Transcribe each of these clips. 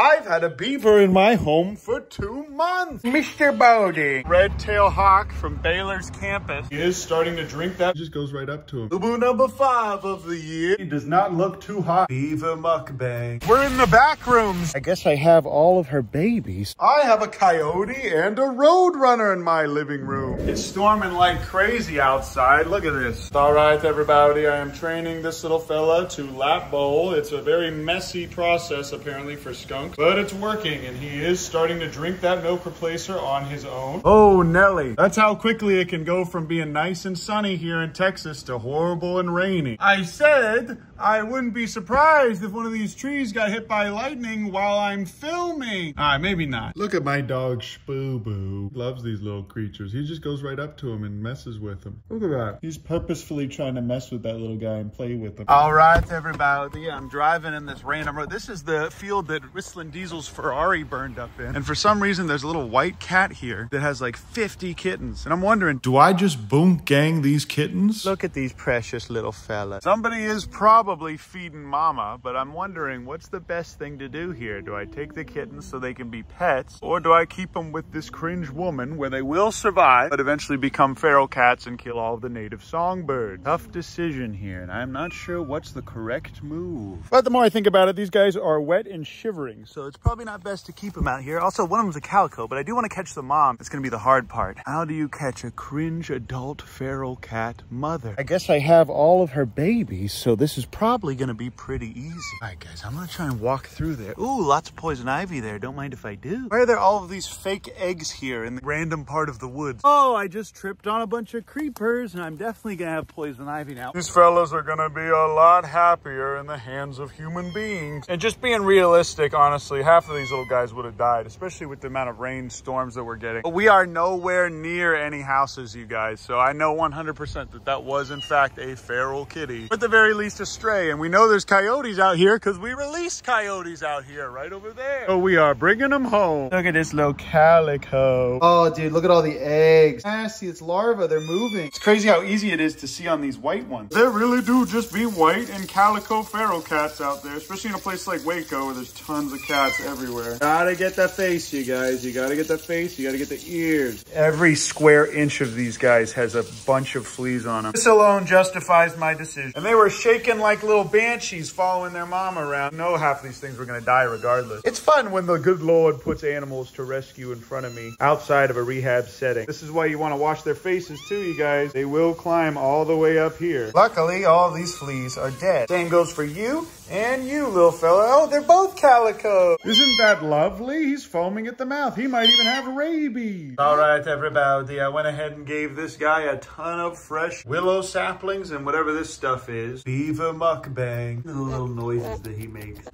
I've had a beaver in my home for 2 months. Mr. Bodie. Red-tailed hawk from Baylor's campus. He is starting to drink that. Just goes right up to him. Boo number 5 of the year. He does not look too hot. Beaver mukbang. We're in the back rooms. I guess I have all of her babies. I have a coyote and a roadrunner in my living room. It's storming like crazy outside. Look at this. All right, everybody. I am training this little fella to lap bowl. It's a very messy process, apparently, for skunks, but it's working, and he is starting to drink that milk replacer on his own. Oh, Nelly. That's how quickly it can go from being nice and sunny here in Texas to horrible and rainy. I said I wouldn't be surprised if one of these trees got hit by lightning while I'm filming. All right, maybe not. Look at my dog, Boo. Loves these little creatures. He just goes right up to him and messes with them. Look at that. He's purposefully trying to mess with that little guy and play with him. All right, everybody. I'm driving in this random road. This is the field that Whistling Diesel's Ferrari burned up in. And for some reason, there's a little white cat here that has like 50 kittens. And I'm wondering, do I just boom gang these kittens? Look at these precious little fellas. Somebody is probably feeding mama, but I'm wondering what's the best thing to do here? Do I take the kittens so they can be pets, or do I keep them with this cringe woman where they will survive, but eventually become feral cats and kill all of the native songbirds? Tough decision here, and I'm not sure what's the correct move. But the more I think about it, these guys are wet and shivering, so it's probably not best to keep them out here. Also, one of them's a calico, but I do want to catch the mom. It's going to be the hard part. How do you catch a cringe adult feral cat mother? I guess I have all of her babies, so this is probably going to be pretty easy. All right, guys, I'm going to try and walk through there. Ooh, lots of poison ivy there. Don't mind if I do. Why are there all of these fake eggs here in the random part of the woods? Oh, I just tripped on a bunch of creepers, and I'm definitely going to have poison ivy now. These fellas are going to be a lot happier in the hands of human beings. And just being realistic, honestly, half of these little guys would have died, especially with the amount of rainstorms that we're getting. But we are nowhere near any houses, you guys, so I know 100% that that was, in fact, a feral kitty. Or at the very least, a stray. And we know there's coyotes out here because we released coyotes out here right over there. So we are bringing them home. Look at this little calico. Oh, dude, look at all the eggs. Ah, see, it's larvae. They're moving. It's crazy how easy it is to see on these white ones. There really do just be white and calico feral cats out there, especially in a place like Waco where there's tons of cats everywhere. Gotta get the face, you guys. You gotta get the face. You gotta get the ears. Every square inch of these guys has a bunch of fleas on them. This alone justifies my decision. And they were shaking like little banshees following their mom around. No, half of these things were gonna die regardless. It's fun when the good Lord puts animals to rescue in front of me outside of a rehab setting. This is why you want to wash their faces too, you guys. They will climb all the way up here. Luckily, all of these fleas are dead. Same goes for you and you, little fella. Oh, they're both calico. Isn't that lovely? He's foaming at the mouth. He might even have rabies. All right, everybody. I went ahead and gave this guy a ton of fresh willow saplings and whatever this stuff is. Beaver mukbang. The little noises that he makes.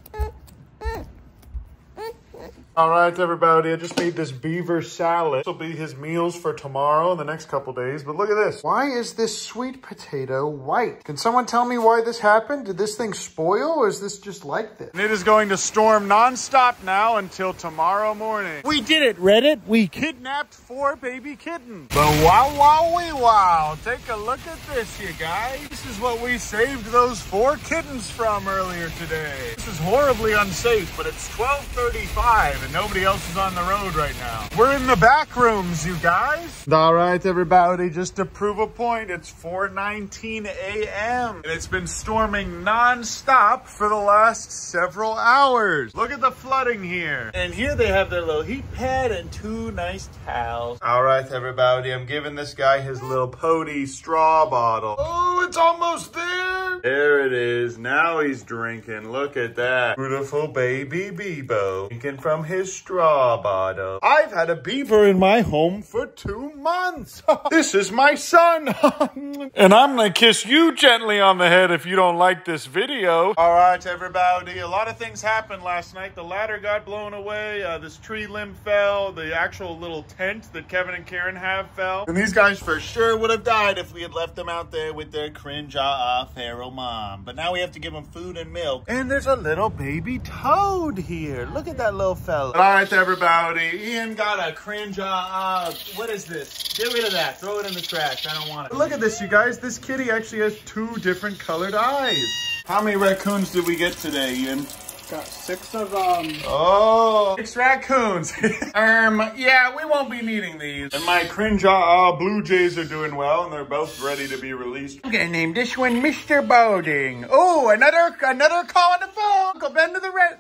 All right, everybody, I just made this beaver salad. This will be his meals for tomorrow and the next couple days. But look at this. Why is this sweet potato white? Can someone tell me why this happened? Did this thing spoil, or is this just like this? And it is going to storm nonstop now until tomorrow morning. We did it, Reddit. We kidnapped 4 baby kittens. But wow. Take a look at this, you guys. This is what we saved those 4 kittens from earlier today. This is horribly unsafe, but it's 12:35. And nobody else is on the road right now. We're in the back rooms, you guys. All right, everybody, just to prove a point, it's 4:19 a.m. and it's been storming non-stop for the last several hours. Look at the flooding here. And here they have their little heat pad and 2 nice towels. All right, everybody, I'm giving this guy his little potty straw bottle. Oh, it's almost there. There it is. Now he's drinking. Look at that. Beautiful baby Bebo drinking from his straw bottle. I've had a beaver in my home for 2 months. This is my son. And I'm gonna kiss you gently on the head if you don't like this video. All right, everybody. A lot of things happened last night. The ladder got blown away. This tree limb fell. The actual little tent that Kevin and Karen have fell. And these guys for sure would have died if we had left them out there with their cringe feral mom. But now we have to give them food and milk. And there's a little baby toad here. Look at that little fella. All right, everybody. Ian got a cringe, what is this? Get rid of that. Throw it in the trash. I don't want it. But look at this, you guys. This kitty actually has 2 different colored eyes. How many raccoons did we get today, Ian? Got 6 of them. Oh, 6 raccoons. Yeah, we won't be needing these. And my cringe blue jays are doing well, and they're both ready to be released. I'm gonna name this one Mr. Boating. Oh, another call on the phone. Uncle Ben to the red.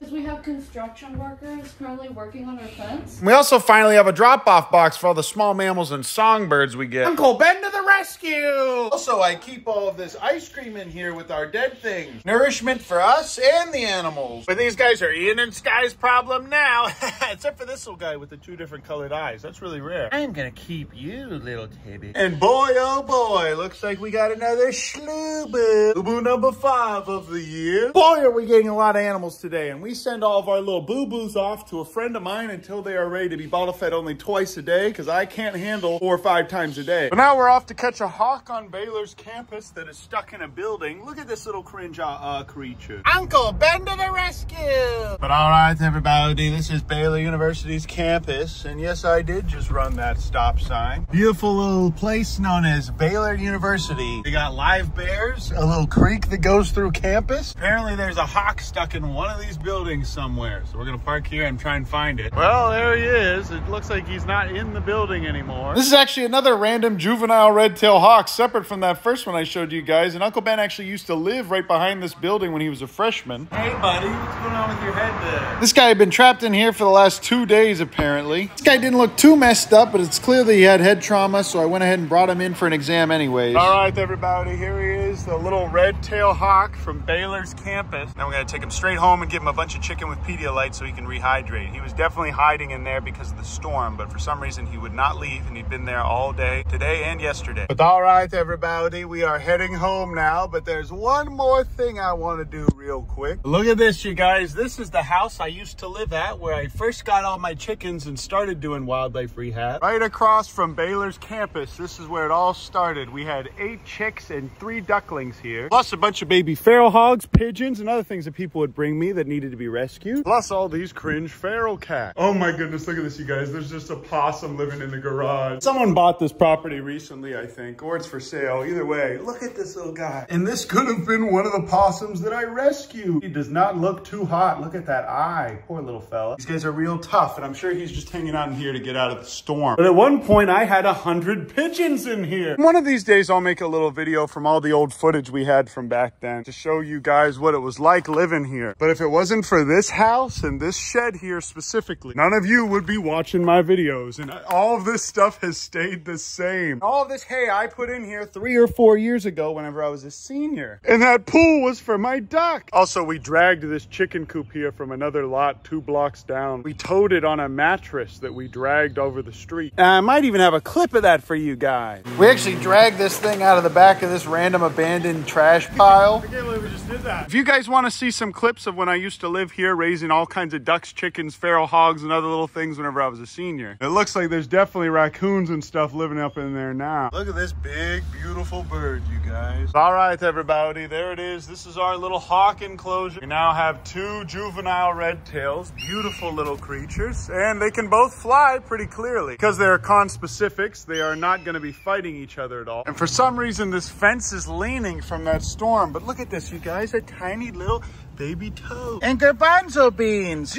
We have construction workers currently working on our fence. We also finally have a drop-off box for all the small mammals and songbirds we get. Uncle Ben to the rescue! Also, I keep all of this ice cream in here with our dead things. Nourishment for us and the animals. But these guys are Ian and Sky's problem now. Except for this little guy with the 2 different colored eyes. That's really rare. I'm gonna keep you, little Tibby. And boy, oh boy, looks like we got another Schlubu. Boo-boo number 5 of the year. Boy, are we getting a lot of animals today. And we send all of our little boo-boos off to a friend of mine until they are ready to be bottle fed only twice a day, because I can't handle 4 or 5 times a day. But now we're off to catch a hawk on Baylor's campus that is stuck in a building. Look at this little cringe creature. Uncle Ben to the rescue! But all right, everybody, this is Baylor University's campus, and yes, I did just run that stop sign. Beautiful little place known as Baylor University. We got live bears, a little creek that goes through campus. Apparently there's a hawk stuck in one of these buildings somewhere, so we're gonna park here and try and find it. Well, there he is. It looks like he's not in the building anymore. This is actually another random juvenile red-tailed hawk, separate from that first one I showed you guys, and Uncle Ben actually used to live right behind this building when he was a freshman. Hey buddy, what's going on with your head there? This guy had been trapped in here for the last 2 days apparently. This guy didn't look too messed up, but it's clear that he had head trauma, so I went ahead and brought him in for an exam anyways. All right, everybody, here he is, the little red-tailed hawk from Baylor's campus. Now we're gonna take him straight home and give him a bunch of chicken with Pedialyte so he can rehydrate. He was definitely hiding in there because of the storm, but for some reason he would not leave, and he'd been there all day, today and yesterday. But all right, everybody, we are heading home now, but there's one more thing I want to do real quick. Look at this, you guys. This is the house I used to live at where I first got all my chickens and started doing wildlife rehab. Right across from Baylor's campus, this is where it all started. We had 8 chicks and 3 ducklings here, plus a bunch of baby feral hogs, pigeons, and other things that people would bring me that needed to be rescued, plus all these cringe feral cats. Oh my goodness, look at this, you guys. There's just a possum living in the garage. Someone bought this property recently, I think, or it's for sale. Either way, look at this little guy. And this could have been one of the possums that I rescued. He does not look too hot. Look at that eye. Poor little fella. These guys are real tough, and I'm sure he's just hanging out in here to get out of the storm. But at one point, I had 100 pigeons in here. One of these days, I'll make a little video from all the old footage we had from back then to show you guys what it was like living here. But if it wasn't for this house and this shed here specifically, none of you would be watching my videos, and all of this stuff has stayed the same. All of this hay I put in here 3 or 4 years ago whenever I was a senior, and that pool was for my duck. Also, we dragged this chicken coop here from another lot 2 blocks down. We towed it on a mattress that we dragged over the street. And I might even have a clip of that for you guys. We actually dragged this thing out of the back of this random abandoned trash pile. I can't believe we just did that. If you guys want to see some clips of when I used to live here raising all kinds of ducks, chickens, feral hogs, and other little things whenever I was a senior, it looks like there's definitely raccoons and stuff living up in there now. Look at this big, beautiful bird, you guys. All right, everybody, there it is. This is our little hawk enclosure. We now have 2 juvenile red tails, beautiful little creatures, and they can both fly pretty clearly. Because they're conspecifics, they are not going to be fighting each other at all. And for some reason, this fence is leaning from that storm. But look at this, you guys, a tiny little baby toad. And garbanzo beans.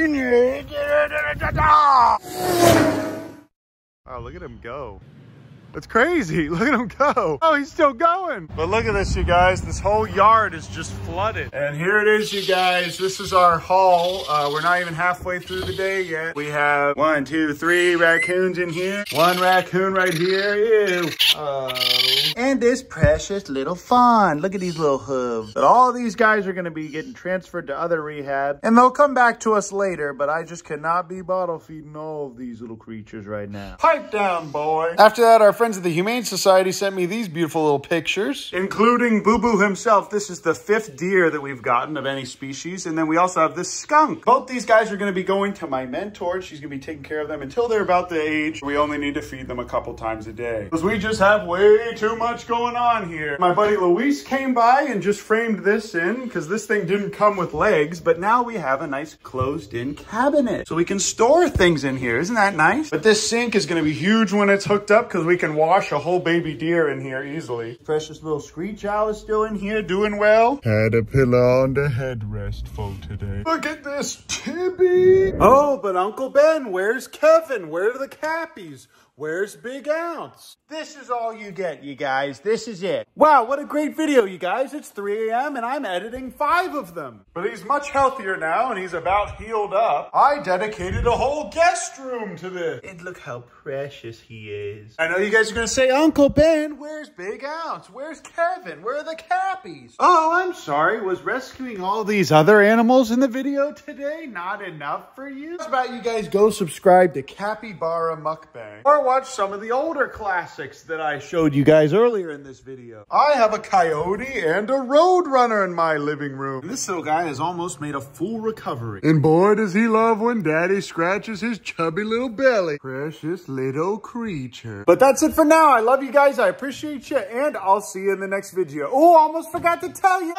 Oh, look at him go. That's crazy. Look at him go. Oh, he's still going. But look at this, you guys. This whole yard is just flooded. And here it is, you guys. This is our haul. We're not even halfway through the day yet. We have 1, 2, 3 raccoons in here. 1 raccoon right here. Ew. And this precious little fawn. Look at these little hooves. But all of these guys are going to be getting transferred to other rehab. And they'll come back to us later, but I just cannot be bottle feeding all of these little creatures right now. Pipe down, boy. After that, our friends at the Humane Society sent me these beautiful little pictures, including Boo Boo himself. This is the 5th deer that we've gotten of any species. And then we also have this skunk. Both these guys are going to be going to my mentor. She's going to be taking care of them until they're about the age we only need to feed them a couple times a day, because we just have way too much going on here. My buddy Luis came by and just framed this in because this thing didn't come with legs, but now we have a nice closed-in cabinet so we can store things in here. Isn't that nice? But this sink is going to be huge when it's hooked up because we can can wash a whole baby deer in here easily. Precious little Screech Owl is still in here doing well. Had a pillow on the headrest for today. Look at this Tibby. Oh, but Uncle Ben, where's Kevin? Where are the Cappies? Where's Big Ounce? This is all you get, you guys. This is it. Wow, what a great video, you guys. It's 3 a.m. and I'm editing 5 of them. But he's much healthier now and he's about healed up. I dedicated a whole guest room to this. And look how precious he is. I know you guys are going to say, Uncle Ben, where's Big Ounce? Where's Kevin? Where are the Cappies? Oh, I'm sorry. Was rescuing all these other animals in the video today not enough for you? How about you guys go subscribe to Capybara Mukbang? Or watch some of the older classics that I showed you guys earlier in this video. I have a coyote and a roadrunner in my living room. And this little guy has almost made a full recovery. And boy, does he love when Daddy scratches his chubby little belly. Precious little creature. But that's it for now. I love you guys. I appreciate you. And I'll see you in the next video. Oh, almost forgot to tell you.